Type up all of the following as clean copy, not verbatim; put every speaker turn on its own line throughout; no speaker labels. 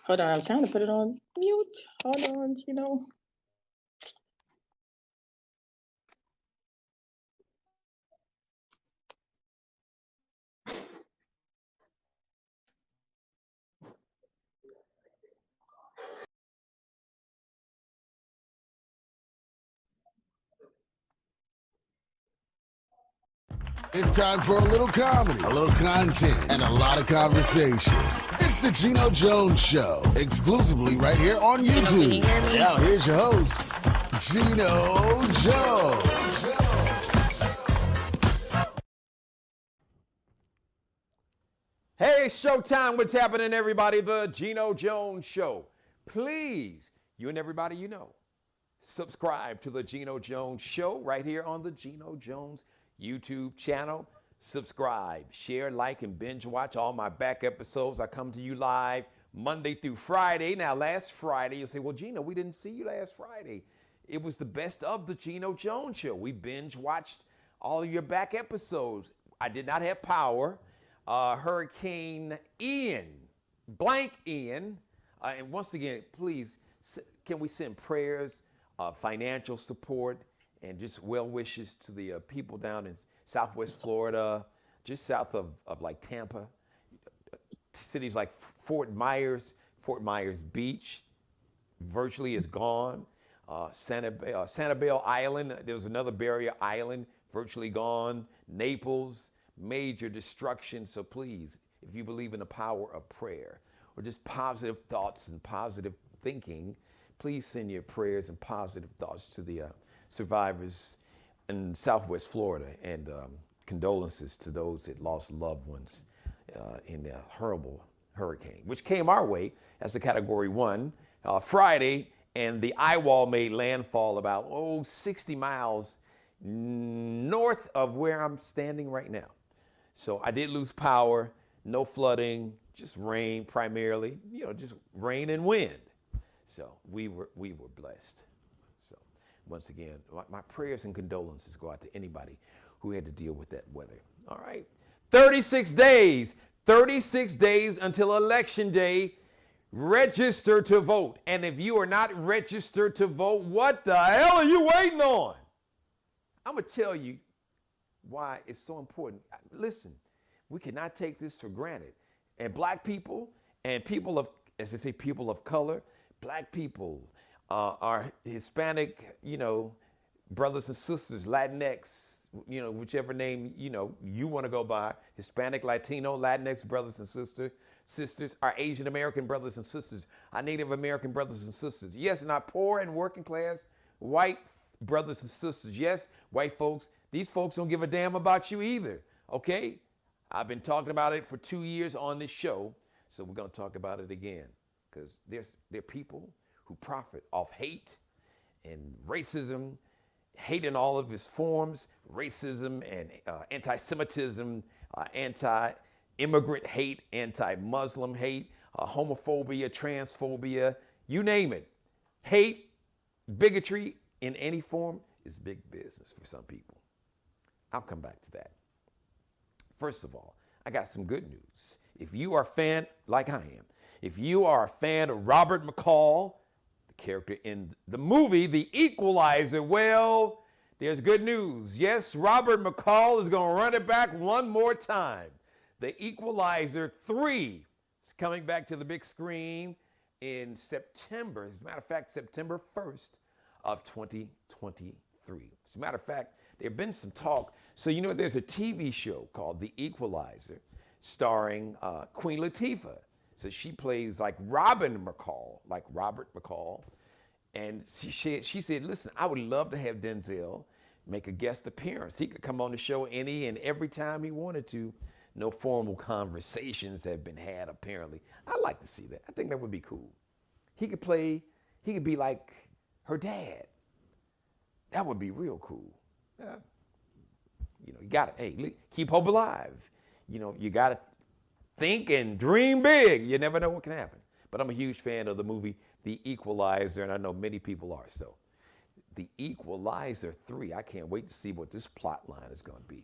Hold on, I'm trying to put it on mute. Hold on,
It's time for a little comedy, a little content, and a lot of conversation. It's the Geno Jones Show, exclusively right here on YouTube. Now here's your host, Geno Jones.
Hey, showtime. What's happening, everybody? The Geno Jones Show. Please, you and everybody you know, subscribe to the Geno Jones Show right here on the Geno Jones YouTube channel. Subscribe, share, like, and binge watch all my back episodes. I come to you live Monday through Friday. Now, last Friday, you'll say, well, Geno, we didn't see you last Friday. It was the best of the Geno Jones Show. We binge watched all of your back episodes. I did not have power. Hurricane Ian, and once again, please, can we send prayers, financial support, and just well wishes to the people down in Southwest Florida, just south of like Tampa, cities like Fort Myers Beach, virtually is gone. Sanibel Island, there was another barrier island, virtually gone. Naples, major destruction. So please, if you believe in the power of prayer or just positive thoughts and positive thinking, please send your prayers and positive thoughts to the survivors in Southwest Florida, and condolences to those that lost loved ones in the horrible hurricane, which came our way as a Category 1 Friday, and the eye wall made landfall about 60 miles north of where I'm standing right now. So I did lose power, no flooding, just rain primarily, just rain and wind. So we were blessed. So once again, my prayers and condolences go out to anybody who had to deal with that weather. All right. 36 days until Election Day. Register to vote. And if you are not registered to vote, what the hell are you waiting on? I'm going to tell you why it's so important. Listen, we cannot take this for granted. And black people and people of, as they say, people of color, black people, our Hispanic, brothers and sisters, Latinx, whichever name, you want to go by, Hispanic, Latino, Latinx brothers and sisters, our Asian American brothers and sisters, our Native American brothers and sisters. Yes, and our poor and working class white brothers and sisters. Yes, white folks, these folks don't give a damn about you either, okay? I've been talking about it for 2 years on this show, so we're going to talk about it again, because there are people who profit off hate and racism, hate in all of its forms, racism and anti-Semitism, anti-immigrant hate, anti-Muslim hate, homophobia, transphobia, you name it. Hate, bigotry in any form is big business for some people. I'll come back to that. First of all, I got some good news. If you are a fan, like I am, if you are a fan of Robert McCall, the character in the movie The Equalizer, well, there's good news. Yes, Robert McCall is going to run it back one more time. The Equalizer 3 is coming back to the big screen in September. As a matter of fact, September 1st of 2023. As a matter of fact, there have been some talk. So, there's a TV show called The Equalizer starring Queen Latifah. So she plays like Robin McCall, like Robert McCall. And she said, listen, I would love to have Denzel make a guest appearance. He could come on the show any and every time he wanted to. No formal conversations have been had, apparently. I'd like to see that. I think that would be cool. He could be like her dad. That would be real cool. You got to, keep hope alive. You got to think and dream big. You never know what can happen. But I'm a huge fan of the movie The Equalizer, and I know many people are. So The Equalizer 3, I can't wait to see what this plot line is going to be.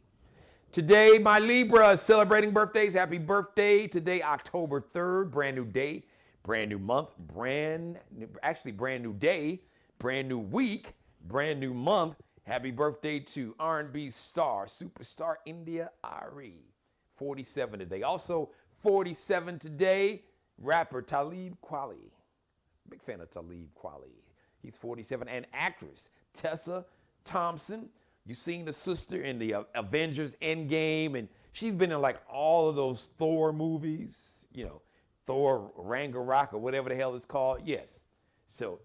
Today, my Libra is celebrating birthdays. Happy birthday. Today, October 3rd, brand new day, Brand new month, brand new day, brand new week, brand new month. Happy birthday to R&B star, superstar India Ari, 47 today. Also 47 today, rapper Talib Kweli. Big fan of Talib Kweli. He's 47. And actress Tessa Thompson. You seen the sister in the Avengers Endgame, and she's been in like all of those Thor movies, you know, Thor Ragnarok or whatever the hell it's called. Yes. So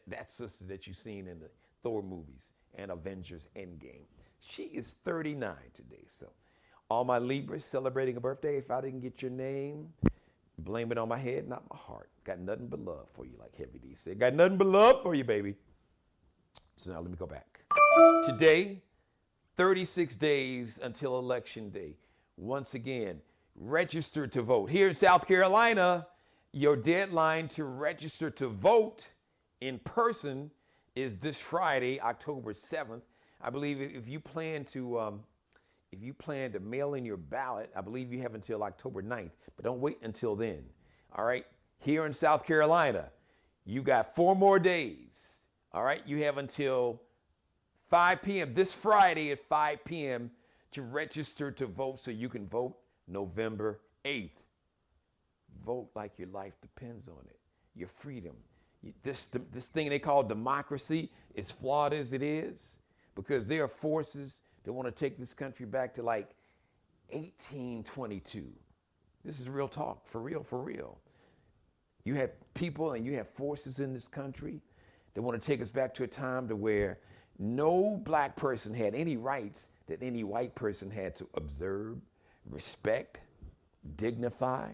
that sister that you've seen in the Thor movies and Avengers Endgame. She is 39 today. So all my Libras celebrating a birthday. If I didn't get your name, blame it on my head, not my heart. Got nothing but love for you, like Heavy D said. Got nothing but love for you, baby. So now let me go back. Today, 36 days until Election Day. Once again, register to vote. Here in South Carolina, your deadline to register to vote in person is this Friday, October 7th. I believe if you plan to mail in your ballot, I believe you have until October 9th, but don't wait until then. All right? Here in South Carolina, you got 4 more days. All right? You have until 5 p.m. this Friday at 5 p.m. to register to vote so you can vote November 8th. Vote like your life depends on it. Your freedom. This thing they call democracy, as flawed as it is, because there are forces that want to take this country back to like 1822. This is real talk, for real, for real. You have people and you have forces in this country that want to take us back to a time to where no black person had any rights that any white person had to observe, respect, dignify.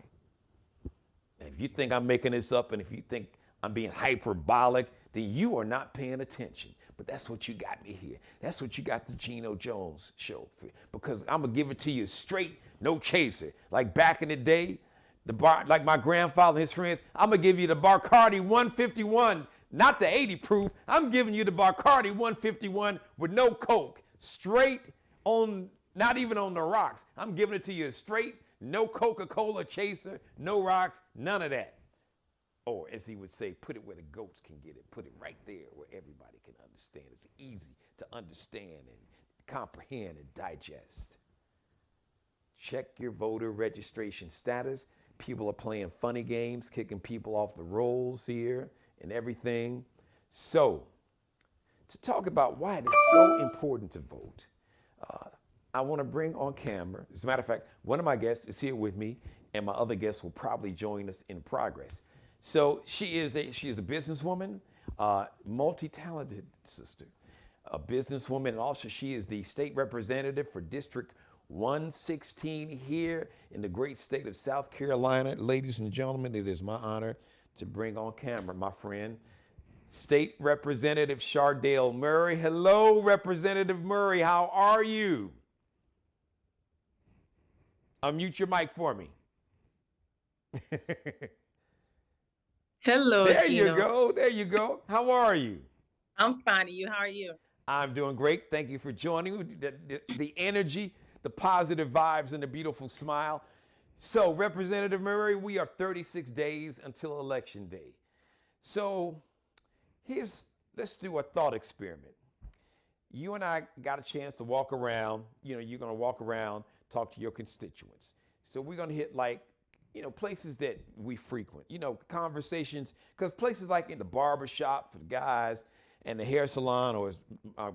And if you think I'm making this up and if you think I'm being hyperbolic, then you are not paying attention. But that's what you got me here. That's what you got the Geno Jones show for. Because I'm going to give it to you straight, no chaser. Like back in the day, like my grandfather and his friends, I'm going to give you the Bacardi 151, not the 80 proof. I'm giving you the Bacardi 151 with no Coke. Straight on, not even on the rocks. I'm giving it to you straight, no Coca-Cola chaser, no rocks, none of that. Or as he would say, put it where the goats can get it. Put it right there where everybody can understand. It's easy to understand and comprehend and digest. Check your voter registration status. People are playing funny games, kicking people off the rolls here and everything. So, to talk about why it is so important to vote, I want to bring on camera. As a matter of fact, one of my guests is here with me, and my other guests will probably join us in progress. So she is a businesswoman, multi-talented sister, a businesswoman, and also she is the state representative for District 116 here in the great state of South Carolina. Ladies and gentlemen, it is my honor to bring on camera my friend, State Representative Chardale Murray. Hello, Representative Murray. How are you? Unmute your mic for me.
Hello,
There
Geno.
you go. There you go. How are you?
I'm fine. And you? How are you?
I'm doing great. Thank you for joining me. The energy, the positive vibes, and the beautiful smile. So, Representative Murray, we are 36 days until Election Day. So, let's do a thought experiment. You and I got a chance to walk around. You know, you're going to walk around, talk to your constituents. So, we're going to hit places that we frequent, conversations, because places like in the barber shop for the guys and the hair salon, or as our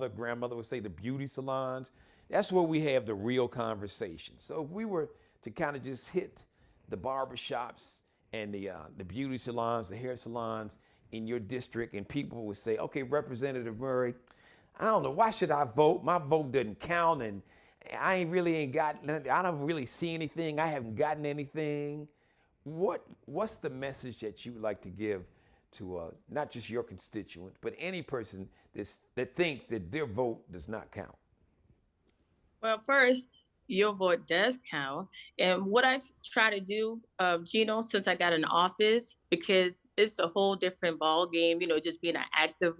grandmother would say, the beauty salons, that's where we have the real conversations. So if we were to kind of just hit the barber shops and the beauty salons, the hair salons in your district, and people would say, okay, Representative Murray, I don't know, why should I vote? My vote doesn't count, and I don't really see anything. I haven't gotten anything. What's the message that you would like to give to not just your constituents, but any person that thinks that their vote does not count?
Well, first, your vote does count. And what I try to do, Geno, since I got an office, because it's a whole different ball game, just being an active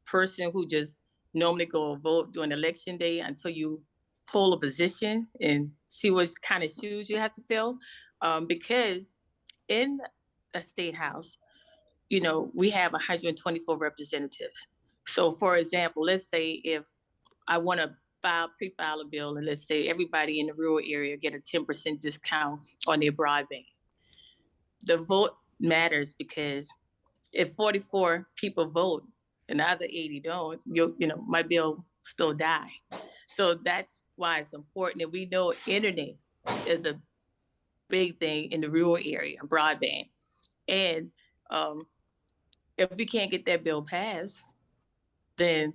person who just normally go vote during election day until you pull a position and see what kind of shoes you have to fill. Because in a state house, we have 124 representatives. So for example, let's say if I want to pre-file a bill, and let's say everybody in the rural area get a 10% discount on their broadband. The vote matters because if 44 people vote and the other 80 don't, my bill still die. So that's why it's important. And we know internet is a big thing in the rural area, broadband. And if we can't get that bill passed, then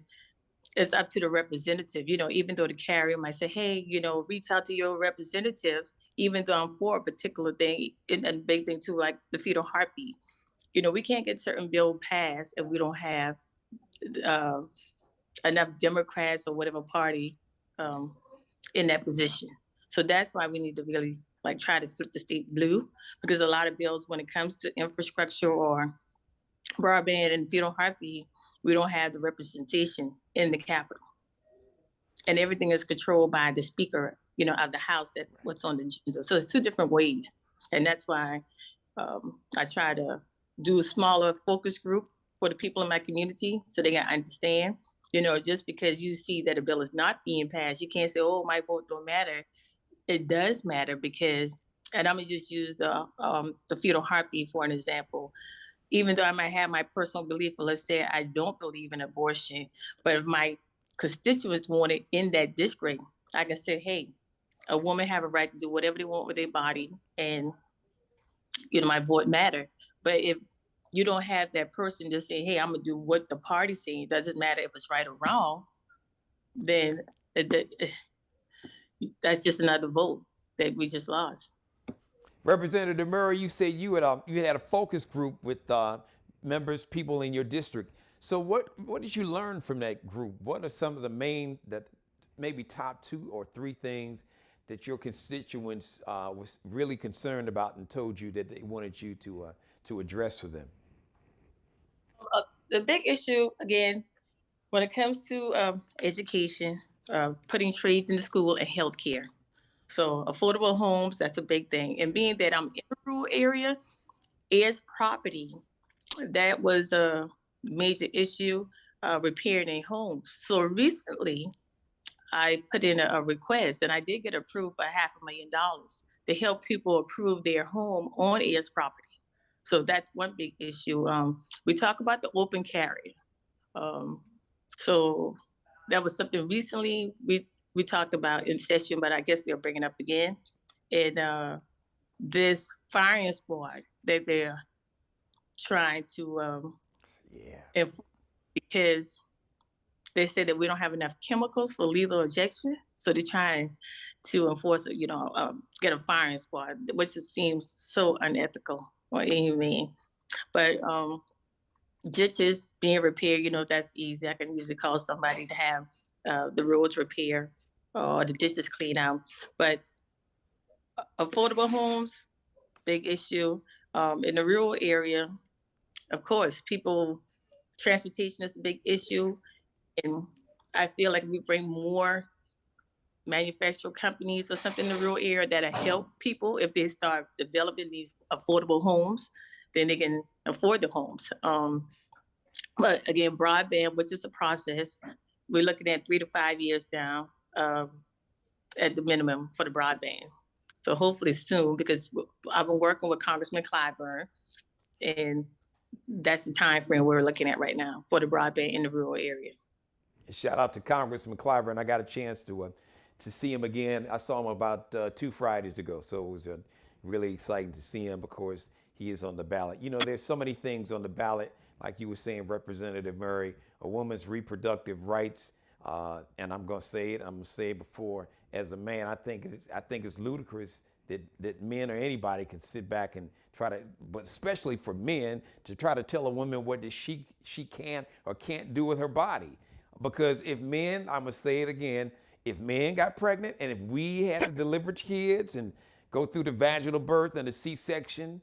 it's up to the representative, even though the carrier might say, hey, reach out to your representatives, even though I'm for a particular thing, and a big thing too, like the fetal heartbeat. We can't get certain bill passed if we don't have enough Democrats or whatever party in that position. So that's why we need to really try to flip the state blue, because a lot of bills, when it comes to infrastructure or broadband and fetal heartbeat, we don't have the representation in the Capitol. And everything is controlled by the Speaker, of the House, that what's on the agenda. So it's two different ways. And that's why I try to do a smaller focus group for the people in my community so they can understand, just because you see that a bill is not being passed, you can't say, oh, my vote don't matter. It does matter because, and I'm gonna just use the fetal heartbeat for an example. Even though I might have my personal belief, or let's say I don't believe in abortion, but if my constituents want it in that district, I can say, hey, a woman have a right to do whatever they want with their body, and my vote matter. But if you don't have that person just saying, hey, I'm gonna do what the party's saying, it doesn't matter if it's right or wrong, then that's just another vote that we just lost.
Representative Murray, you say you had a focus group with members, people in your district. So what did you learn from that group? What are some of the main, that maybe top 2 or 3 things that your constituents was really concerned about and told you that they wanted you to address for them?
The big issue, again, when it comes to education, putting trades in the school, and healthcare. So affordable homes, that's a big thing. And being that I'm in a rural area, heirs property, that was a major issue, repairing their homes. So recently, I put in a request, and I did get approved for $500,000 to help people approve their home on heirs property. So that's one big issue. We talk about the open carry. So that was something recently we talked about in session, but I guess they're bringing up again. And this firing squad that they're trying to enforce, because they said that we don't have enough chemicals for lethal injection. So they're trying to enforce, get a firing squad, which just seems so unethical or inhumane. But ditches being repaired, that's easy. I can usually call somebody to have the roads repaired or the ditches cleaned out. But affordable homes, big issue. In the rural area, of course, transportation is a big issue. And I feel like we bring more manufacturing companies or something in the rural area that'll help people. If they start developing these affordable homes, then they can afford the homes. But again, broadband, which is a process, we're looking at 3 to 5 years now at the minimum for the broadband. So hopefully soon, because I've been working with Congressman Clyburn, and that's the time frame we're looking at right now for the broadband in the rural area.
Shout out to Congressman Clyburn. I got a chance to see him again. I saw him about 2 Fridays ago, so it was really exciting to see him because he is on the ballot. There's so many things on the ballot, like you were saying, Representative Murray, a woman's reproductive rights, and I'm going to say it. I'm going to say it before. As a man, I think it's ludicrous that men or anybody can sit back and try to, but especially for men, to try to tell a woman what she can or can't do with her body. Because if men, I'm going to say it again, if men got pregnant and if we had to deliver kids and go through the vaginal birth and the C-section,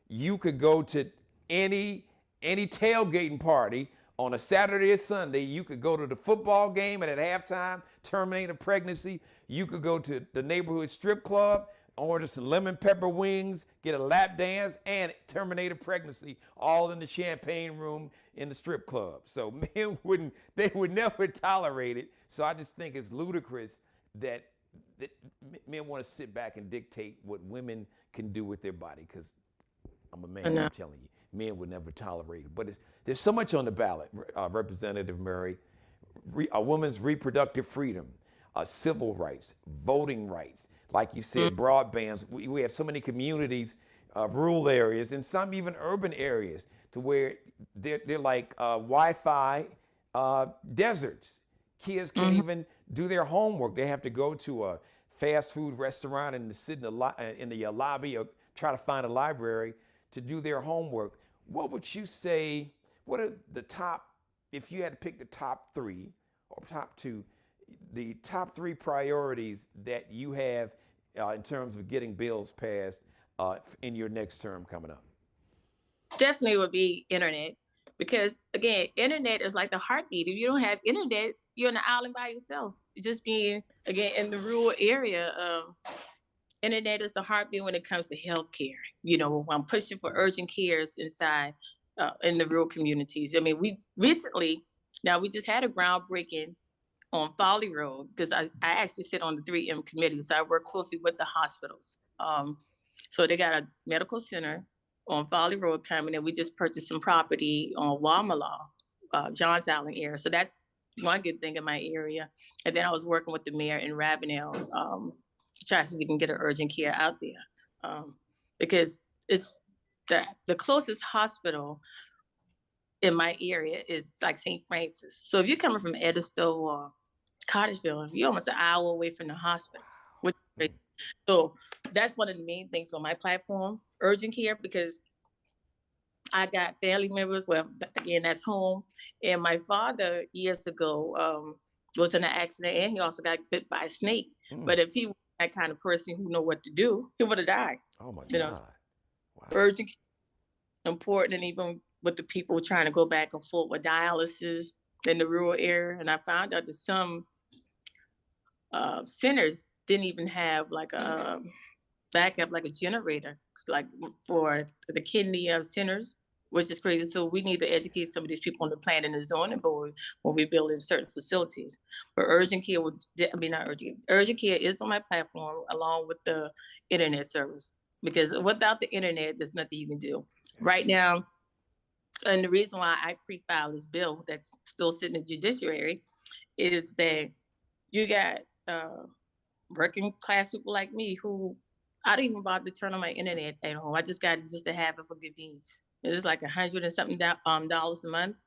you could go to any tailgating party on a Saturday or Sunday. You could go to the football game and at halftime terminate a pregnancy. You could go to the neighborhood strip club order some lemon pepper wings, get a lap dance, and terminate a pregnancy, all in the champagne room in the strip club. So they would never tolerate it. So I just think it's ludicrous that men want to sit back and dictate what women can do with their body. Because I'm a man, I'm telling you, men would never tolerate it. But there's so much on the ballot, Representative Murray. A woman's reproductive freedom, civil rights, voting rights, like you said, broadbands. We have so many communities, rural areas, and some even urban areas, to where they're like Wi-Fi deserts. Kids can't even do their homework. They have to go to a fast food restaurant and sit in the lobby, or try to find a library to do their homework. What would you say? What are the top, if you had to pick the top 3 or top 2, the top 3 priorities that you have in terms of getting bills passed in your next term coming up?
Definitely would be internet, because again, internet is like the heartbeat. If you don't have internet, you're on the island by yourself. Just being, again, in the rural area, internet is the heartbeat when it comes to healthcare. I'm pushing for urgent cares inside in the rural communities. I mean, we just had a groundbreaking on Folly Road, because I actually sit on the 3M committee, so I work closely with the hospitals. So they got a medical center on Folly Road coming, and we just purchased some property on Wamala, Johns Island area. So that's one good thing in my area. And then I was working with the mayor in Ravenel to try to see if we can get an urgent care out there, because it's the closest hospital in my area is like St. Francis. So if you're coming from Edisville or Cottageville, you're almost an hour away from the hospital. So that's one of the main things on my platform, urgent care, because I got family members. Well, again, that's home. And my father years ago was in an accident, and he also got bit by a snake. But if he was that kind of person who know what to do, he would have died.
Oh my God!
Wow. Urgent care, important, and even with the people trying to go back and forth with dialysis in the rural area. And I found out that some centers didn't even have like a backup, like a generator, like for the kidney centers, which is crazy. So we need to educate some of these people on the planning and zoning board when we build in certain facilities. But urgent care urgent care is on my platform along with the internet service, because without the internet, there's nothing you can do. Right now, and the reason why I pre-filed this bill that's still sitting in the judiciary is that you got working class people like me who I don't even bother to turn on my internet at home. I just got it just to have it for good needs. It's like $100 and something dollars a month,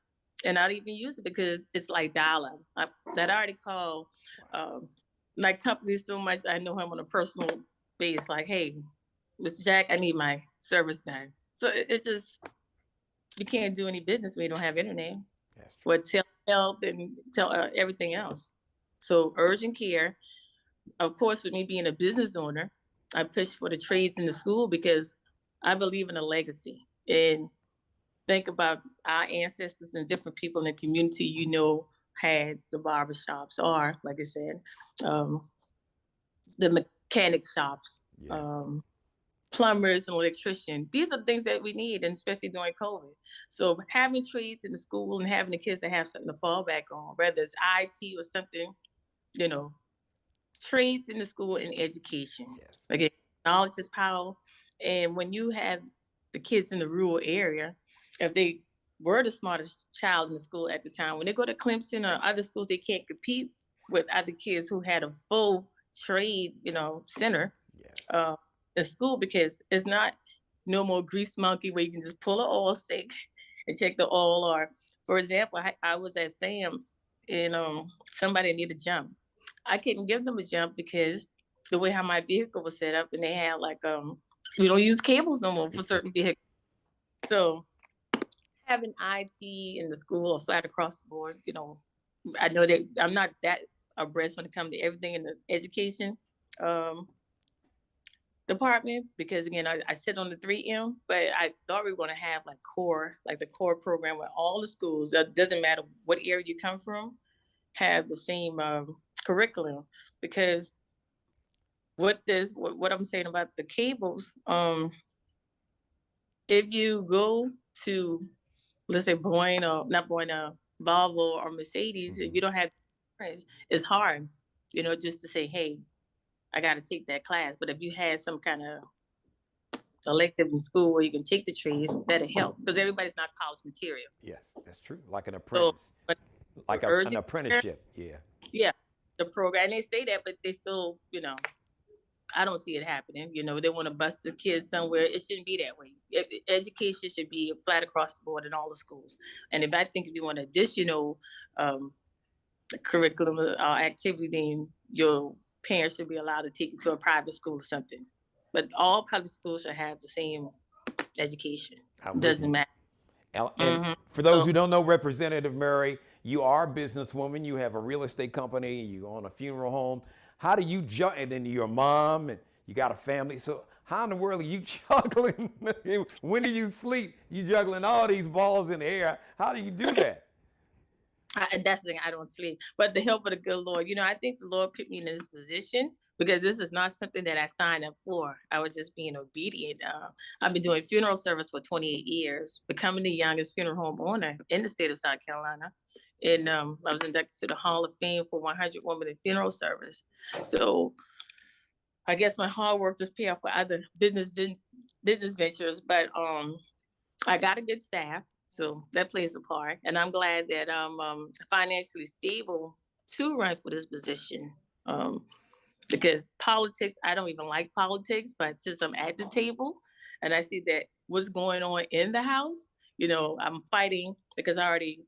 and I don't even use it because it's like dial-up. I already called my company so much. I know him on a personal base. Like, hey, Mr. Jack, I need my service done. So it's just, you can't do any business when you don't have internet. Yes. Or telehealth and everything else. So urgent care. Of course, with me being a business owner, I push for the trades in the school because I believe in a legacy. And think about our ancestors and different people in the community, had the barbershops, or like I said, the mechanic shops, plumbers and electricians. These are things that we need, and especially during COVID. So having trades in the school and having the kids to have something to fall back on, whether it's IT or something, trades in the school and education. Yes. Again, knowledge is power. And when you have the kids in the rural area, if they were the smartest child in the school at the time, when they go to Clemson or other schools, they can't compete with other kids who had a full trade, center in school, because it's not no more grease monkey where you can just pull an oil stick and check the oil. Or, for example, I was at Sam's and somebody needed a jump. I couldn't give them a jump because the way how my vehicle was set up, and they had like, we don't use cables no more for certain vehicles. So having IT in the school or flat across the board, I know that I'm not that abreast when it comes to everything in the education department, because again, I sit on the 3M, but I thought we were going to have like the core program where all the schools, it doesn't matter what area you come from, have the same curriculum, because what I'm saying about the cables, if you go to, let's say Boeing or not Boeing, Volvo or Mercedes, if you don't have insurance, it's hard, just to say, hey, I got to take that class. But if you had some kind of elective in school where you can take the trades, that'll help because everybody's not college material.
Yes, that's true. Like an
So,
apprentice,
but
like an apprenticeship. Yeah.
yeah, the program, and they say that, but they still, I don't see it happening. They want to bust the kids somewhere. It shouldn't be that way. Education should be flat across the board in all the schools. And if you want additional curriculum activity, then your parents should be allowed to take you to a private school or something. But all public schools should have the same education. Doesn't matter.
And for those who don't know, Representative Murray, you are a businesswoman. You have a real estate company. You own a funeral home. How do you juggle? And then you're a mom, and you got a family. So how in the world are you juggling? When do you sleep? You juggling all these balls in the air. How do you do that?
That's the thing. I don't sleep, but the help of the good Lord. I think the Lord put me in this position because this is not something that I signed up for. I was just being obedient. I've been doing funeral service for 28 years, becoming the youngest funeral home owner in the state of South Carolina. And I was inducted to the Hall of Fame for 100 Women in Funeral Service. So I guess my hard work just pay off for other business ventures, but I got a good staff. So that plays a part. And I'm glad that I'm financially stable to run for this position. Because politics, I don't even like politics, but since I'm at the table and I see that what's going on in the House, I'm fighting because I already,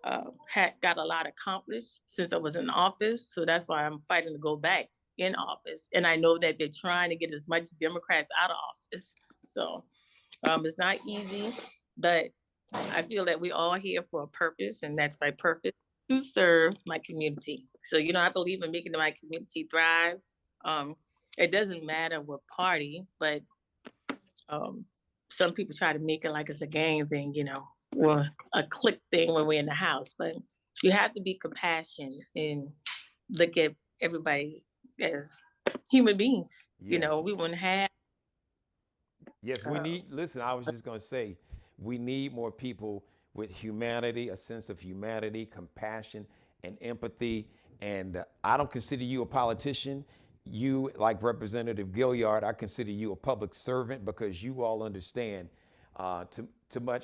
got a lot accomplished since I was in office. So that's why I'm fighting to go back in office. And I know that they're trying to get as much Democrats out of office. So it's not easy, but I feel that we all here for a purpose, and that's my purpose to serve my community. So, I believe in making my community thrive. It doesn't matter what party, but some people try to make it like it's a gang thing, or a clique thing when we're in the House. But you have to be compassionate and look at everybody as human beings.
Yes.
We wouldn't have.
Yes, listen, I was just going to say, we need more people with humanity, a sense of humanity, compassion, and empathy. And I don't consider you a politician. You, like Representative Gilliard, I consider you a public servant because you all understand to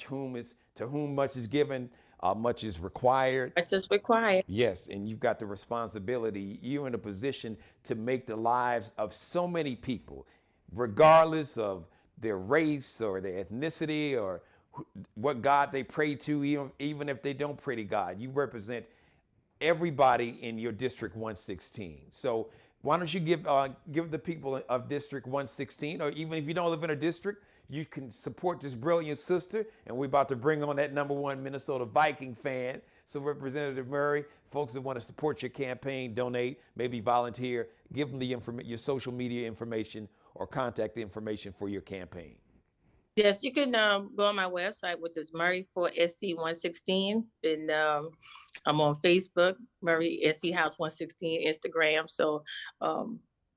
whom much is given, much is required.
Much is required.
Yes, and you've got the responsibility. You're in a position to make the lives of so many people, regardless of their race or their ethnicity or what God they pray to, even if they don't pray to God. You represent everybody in your District 116. So why don't you give the people of District 116, or even if you don't live in a district, you can support this brilliant sister. And we're about to bring on that #1 Minnesota Viking fan. So Representative Murray, folks that want to support your campaign, donate, maybe volunteer, give them your social media information or contact information for your campaign.
Yes, you can go on my website, which is Murray4SC116. And I'm on Facebook, Murray SC House 116, Instagram. So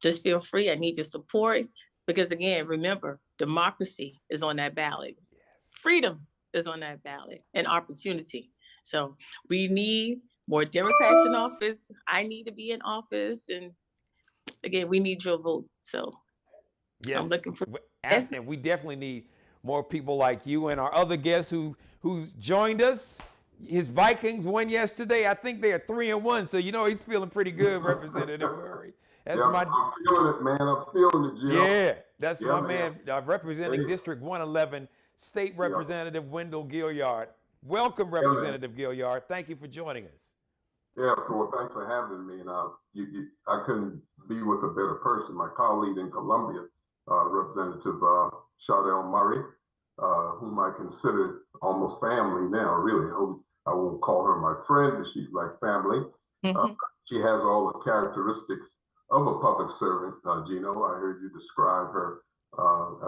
just feel free. I need your support because, again, remember, democracy is on that ballot. Yes. Freedom is on that ballot, and opportunity. So we need more Democrats in office. I need to be in office. And, again, we need your vote. So
yes.
I'm looking for.
And we definitely need more people like you and our other guests who's joined us. His Vikings won yesterday. I think they're 3-1, so he's feeling pretty good, Representative Murray.
I'm feeling it, man. I'm feeling it, Geno.
Yeah, that's my man, representing District 111, State Representative Wendel Gilliard. Welcome, Representative Gilliard. Thank you for joining us.
Yeah, well, thanks for having me. And I couldn't be with a better person. My colleague in Columbia, Representative Chardale Murray, whom I consider almost family now, really. I won't call her my friend, but she's like family. Mm-hmm. She has all the characteristics of a public servant, Geno. I heard you describe her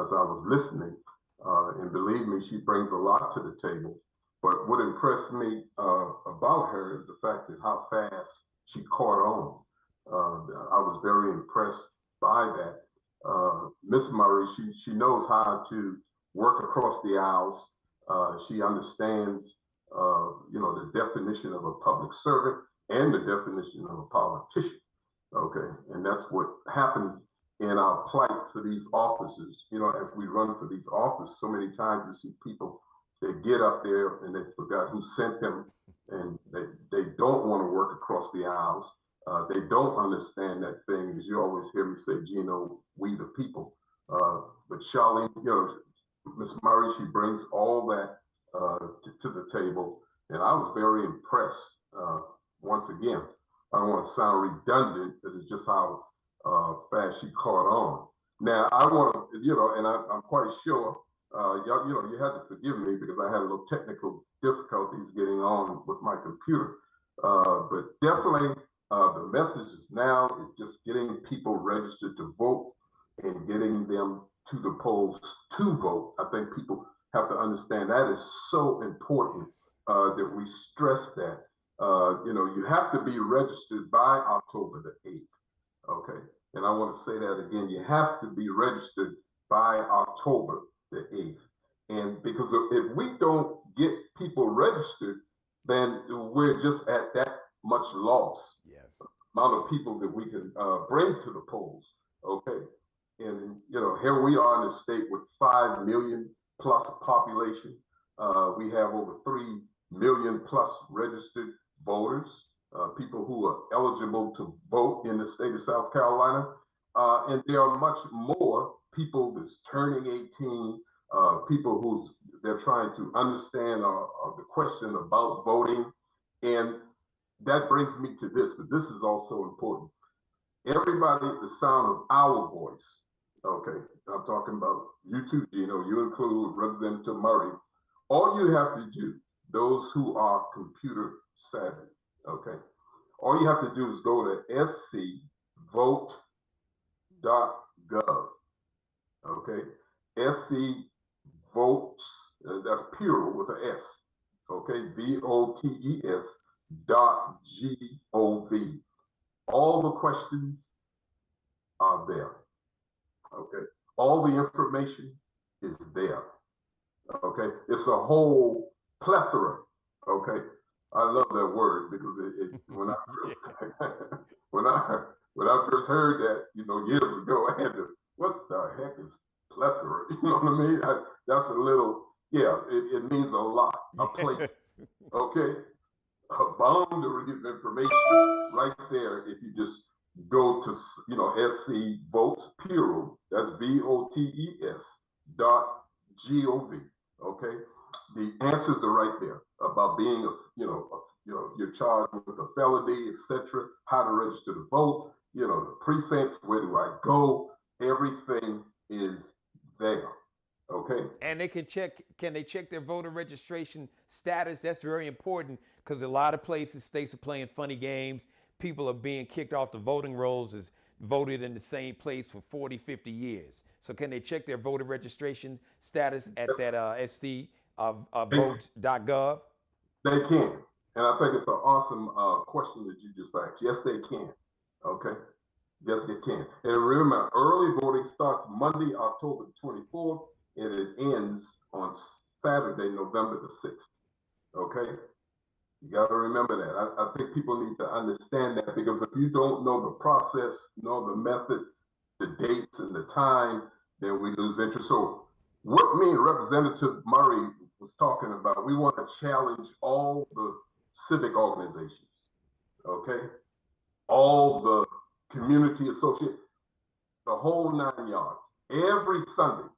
as I was listening. And believe me, she brings a lot to the table. But what impressed me about her is the fact that how fast she caught on. I was very impressed by that. Miss Murray, she knows how to work across the aisles. She understands, the definition of a public servant and the definition of a politician. Okay, and that's what happens in our plight for these offices. As we run for these offices, so many times you see people, they get up there and they forgot who sent them, and they don't want to work across the aisles. They don't understand that thing, as you always hear me say, Geno, we the people. But Charlene, Miss Murray, she brings all that to the table, and I was very impressed. Once again, I don't want to sound redundant, but it's just how fast she caught on. Now, I want to, and I'm quite sure, you had to forgive me because I had a little technical difficulties getting on with my computer. But definitely, the message is now is just getting people registered to vote and getting them to the polls to vote. I think people have to understand that is so important that we stress that. You have to be registered by October the 8th, okay? And I want to say that again, you have to be registered by October the 8th. And because if we don't get people registered, then we're just at that much loss.
Yes.
Amount of people that we can bring to the polls, okay? And, here we are in a state with 5 million plus population. We have over 3 million plus registered voters, people who are eligible to vote in the state of South Carolina. And there are much more people that's turning 18, people they're trying to understand the question about voting. And that brings me to this, but this is also important. Everybody at the sound of our voice, okay, I'm talking about you too, Geno, you include Representative Murray. All you have to do, those who are computer savvy, okay, all you have to do is go to scvote.gov, okay, scvotes, that's plural with an S, okay, votes.gov. All the questions are there, okay? All the information is there, okay? It's a whole plethora, okay? I love that word because when I first heard that, years ago, I had to, what the heck is plethora? You know what I mean? That's a little, it means a lot, a plate, okay? A boundary of information right there. If you just go to, SC votes plural, that's VOTES.gov. Okay, the answers are right there about being you're charged with a felony, etc. How to register to vote. The precincts. Where do I go? Everything is there. Okay.
And they can they check their voter registration status? That's very important because a lot of places, states are playing funny games. People are being kicked off the voting rolls as voted in the same place for 40, 50 years. So can they check their voter registration status at that votes.gov?
They can. And I think it's an awesome question that you just asked. Yes, they can. Okay. Yes, they can. And remember, early voting starts Monday, October 24th. And it ends on Saturday, November the 6th. Okay? You got to remember that. I think people need to understand that because if you don't know the process, know the method, the dates, and the time, then we lose interest. So, what me and Representative Murray was talking about, we want to challenge all the civic organizations, okay? All the community associations, the whole 9 yards. Every Sunday,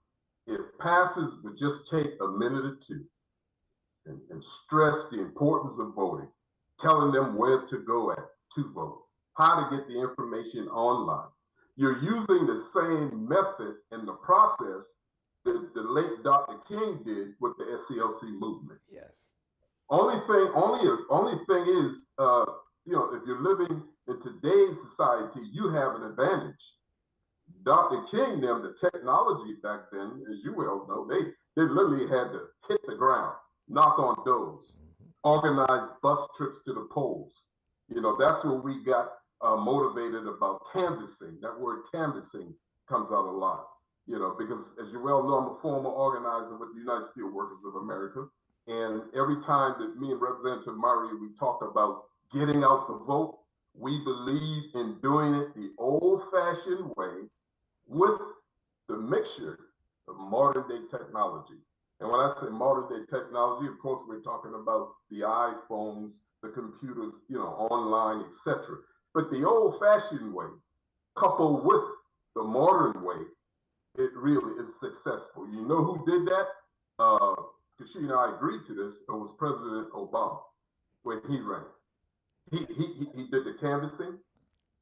if pastors would just take a minute or two and stress the importance of voting, telling them where to go at to vote, how to get the information online. You're using the same method in the process that the late Dr. King did with the SCLC movement.
Yes.
Only thing is, if you're living in today's society, you have an advantage. Dr. King, the technology back then, as you well know, they literally had to hit the ground, knock on doors, organize bus trips to the polls. That's where we got motivated about canvassing. That word canvassing comes out a lot, because as you well know, I'm a former organizer with the United Steelworkers of America. And every time that me and Representative Murray, we talk about getting out the vote, we believe in doing it the old-fashioned way with the mixture of modern-day technology. And when I say modern-day technology, of course, we're talking about the iPhones, the computers, online, etc. But the old-fashioned way, coupled with the modern way, it really is successful. You know who did that? Because she and I agreed to this. It was President Obama when he ran. He did the canvassing.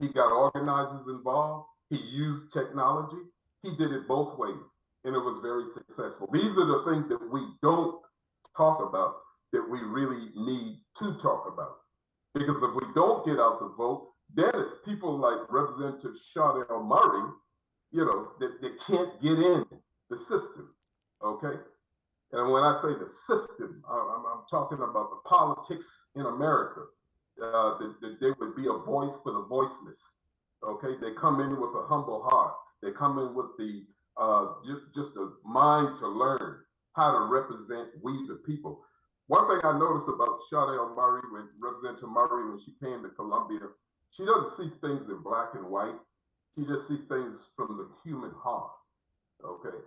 He got organizers involved. He used technology. He did it both ways, and it was very successful. These are the things that we don't talk about that we really need to talk about. Because if we don't get out the vote, then it's people like Representative Chardale Murray, that can't get in the system, okay? And when I say the system, I'm talking about the politics in America, that there would be a voice for the voiceless, okay? They come in with a humble heart. They come in with the just a mind to learn how to represent we the people. One thing I noticed about Chardale Murray, when Representative Murray, when she came to Columbia, she doesn't see things in black and white. She just sees things from the human heart, okay?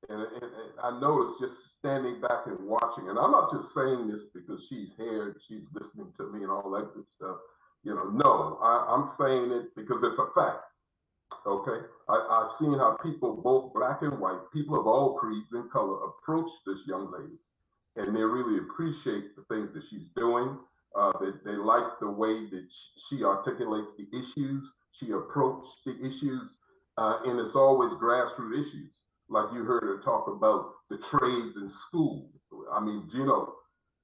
And I noticed just standing back and watching, and I'm not just saying this because she's here, she's listening to me and all that good stuff. No, I'm saying it because it's a fact, okay? I've seen how people, both black and white, people of all creeds and color, approach this young lady, and they really appreciate the things that she's doing. They like the way that she articulates the issues, she approached the issues, and it's always grassroots issues. Like you heard her talk about the trades in school. I mean, Geno,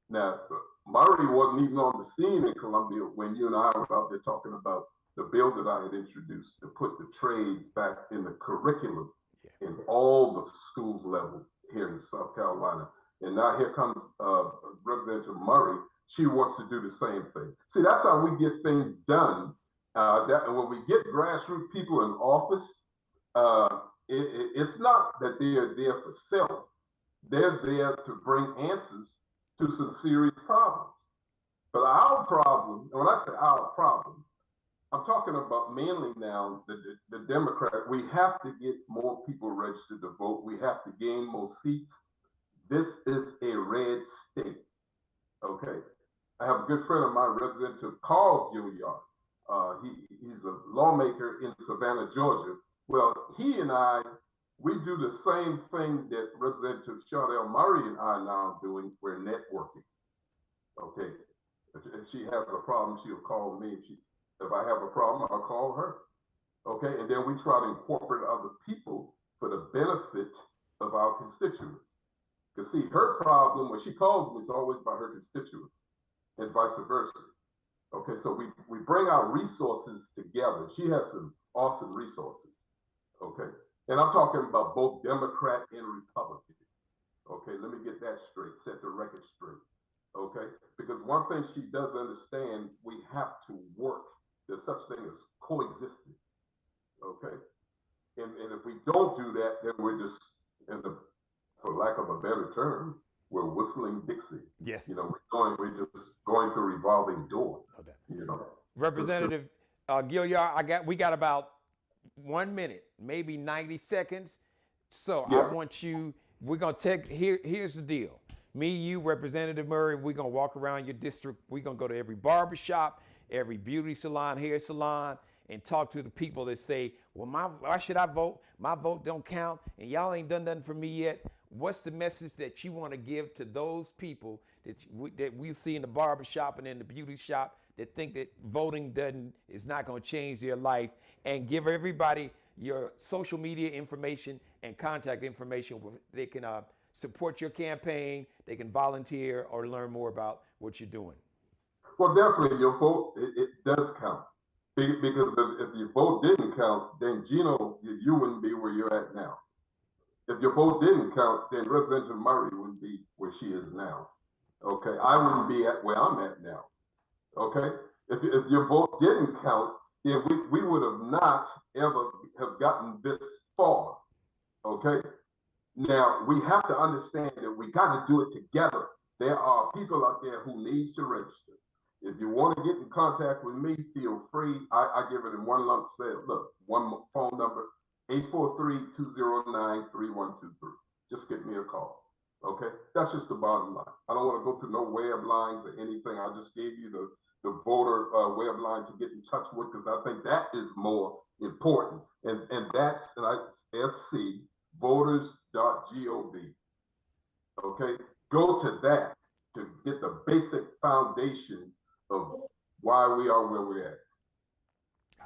now, Murray wasn't even on the scene in Columbia when you and I were out there talking about the bill that I had introduced to put the trades back in the curriculum in all the schools level here in South Carolina. And now here comes Representative Murray. She wants to do the same thing. See, that's how we get things done. And when we get grassroots people in office, it's not that they're there for self. They're there to bring answers to some serious problems. But our problem, and when I say our problem, I'm talking about mainly now the Democrat. We have to get more people registered to vote. We have to gain more seats. This is a red state, okay? I have a good friend of mine, Representative Carl Gilliard. He's a lawmaker in Savannah, Georgia. Well, he and I, we do the same thing that Representative Chardale Murray and I are now doing. We're networking, okay? If she has a problem, she'll call me. If I have a problem, I'll call her, okay? And then we try to incorporate other people for the benefit of our constituents. Because see, her problem, when she calls me, is always by her constituents and vice versa. Okay, so we bring our resources together. She has some awesome resources, okay? And I'm talking about both Democrat and Republican. Okay, let me get that straight, set the record straight, okay? Because one thing she does understand, we have to work. There's such thing as coexisting, okay? And if we don't do that, then we're just, for lack of a better term, we're whistling Dixie.
Yes.
We're just going through a revolving door.
Okay.
Representative
Gilliard, we got about 1 minute, maybe 90 seconds. So yeah. I want you, we're gonna here's the deal. Me, you, Representative Murray, we're gonna walk around your district. We're gonna go to every barbershop, every beauty salon, hair salon, and talk to the people that say, well, why should I vote? My vote don't count, and y'all ain't done nothing for me yet. What's the message that you want to give to those people that we see in the barbershop and in the beauty shop that think that voting is not going to change their life? And give everybody your social media information and contact information where they can support your campaign, they can volunteer or learn more about what you're doing.
Well, definitely your vote, it does count. Because if your vote didn't count, then Geno, you wouldn't be where you're at now. If your vote didn't count, then Representative Murray wouldn't be where she is now. Okay, I wouldn't be at where I'm at now. Okay, if your vote didn't count, yeah, we would have not ever have gotten this far. Okay. Now we have to understand that we got to do it together. There are people out there who need to register. If you want to get in contact with me, feel free. I give it in one lump sum. Look, one phone number, 843-209-3123. Just get me a call. Okay, that's just the bottom line. I don't want to go through no web lines or anything. I just gave you the voter web line to get in touch with, because I think that is more important. And that's SC voters.gov. Okay, go to that to get the basic foundation of why we are where we're at.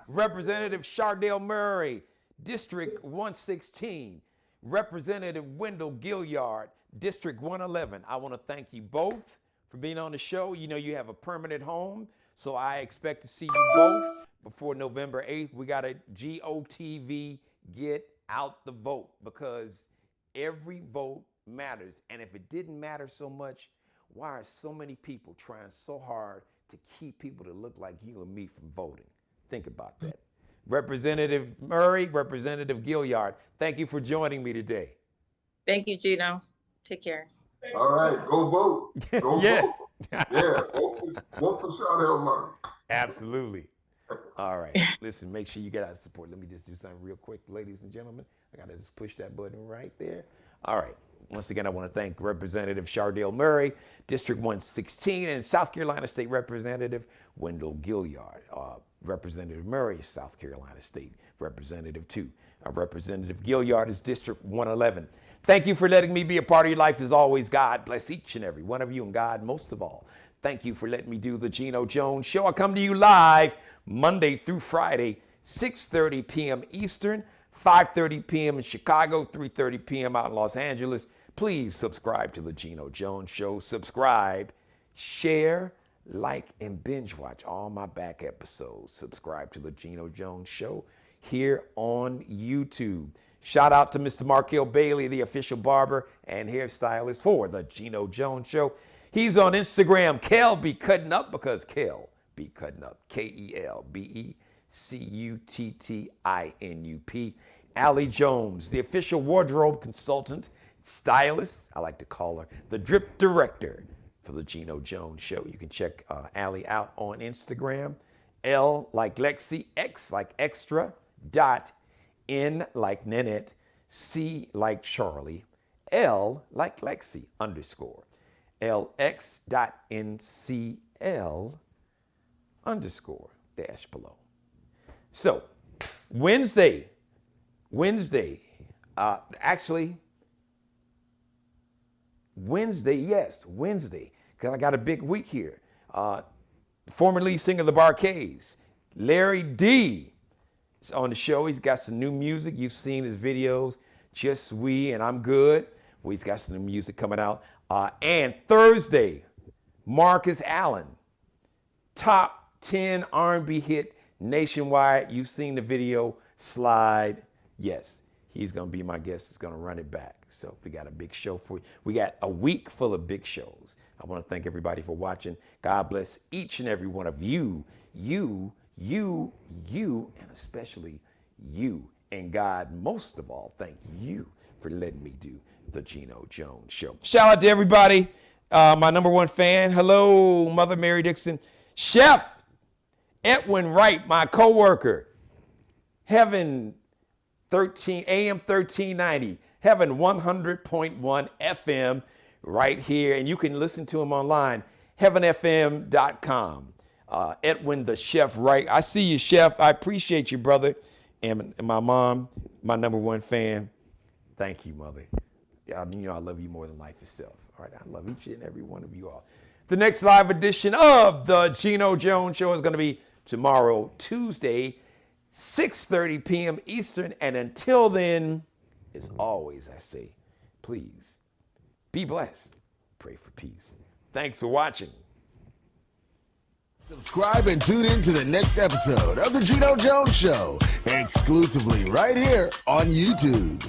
Representative Chardale Murray, District 116. Representative Wendel Gilliard, District 111. I want to thank you both for being on the show. You know you have a permanent home, so I expect to see you both before November 8th. We got a GOTV, get out the vote, because every vote matters. And if it didn't matter so much, why are so many people trying so hard to keep people that look like you and me from voting? Think about that. Representative Murray, Representative Gilliard, thank you for joining me today.
Thank you, Geno. Take care.
All right, go vote. Go
Yes.
vote. Yeah, vote for Chardale Murray.
Absolutely. All right. Listen, make sure you get out of support. Let me just do something real quick, ladies and gentlemen. I got to just push that button right there. All right. Once again, I want to thank Representative Chardale Murray, District 116, and South Carolina State Representative Wendel Gilliard. Representative Murray, South Carolina State Representative 2. Representative Gilliard is District 111. Thank you for letting me be a part of your life as always. God bless each and every one of you, and God most of all, thank you for letting me do the Geno Jones Show. I come to you live Monday through Friday, 6:30 p.m. Eastern, 5:30 p.m. in Chicago, 3:30 p.m. out in Los Angeles. Please subscribe to the Geno Jones Show. Subscribe, share, like, and binge watch all my back episodes. Subscribe to the Geno Jones Show here on YouTube. Shout out to Mr. Markel Bailey, the official barber and hairstylist for the Geno Jones Show. He's on Instagram. Kel be cutting up, because Kel be cutting up. KELBECUTTINUP. Allie Jones, the official wardrobe consultant, stylist. I like to call her the drip director for the Geno Jones Show. You can check Allie out on Instagram. L like Lexi, X like extra, dot, N like Nanette, C like Charlie, L like Lexi, underscore. LX.NCL underscore dash below. So Wednesday, because I got a big week here. Former lead singer of the Barcades, Larry D, is on the show. He's got some new music. You've seen his videos, Just We and I'm Good. Well, he's got some new music coming out. And Thursday, Marcus Allen, top 10 R&B hit nationwide. You've seen the video, Slide. Yes, he's going to be my guest. He's going to run it back. So we got a big show for you. We got a week full of big shows. I want to thank everybody for watching. God bless each and every one of you, and especially you. And God, most of all, thank you for letting me do the Geno Jones Show. Shout out to everybody. My number one fan. Hello, Mother Mary Dixon. Chef Edwin Wright, my co-worker. Heaven 13, AM 1390. Heaven 100.1 FM right here. And you can listen to him online, heavenfm.com. Edwin the Chef Wright. I see you, Chef. I appreciate you, brother. And my mom, my number one fan. Thank you, Mother. You know I love you more than life itself. All right, I love each and every one of you all. The next live edition of the Geno Jones Show is going to be tomorrow, Tuesday, 6:30 p.m. Eastern. And until then, as always, I say, please be blessed. Pray for peace. Thanks for watching.
Subscribe and tune in to the next episode of the Geno Jones Show, exclusively right here on YouTube.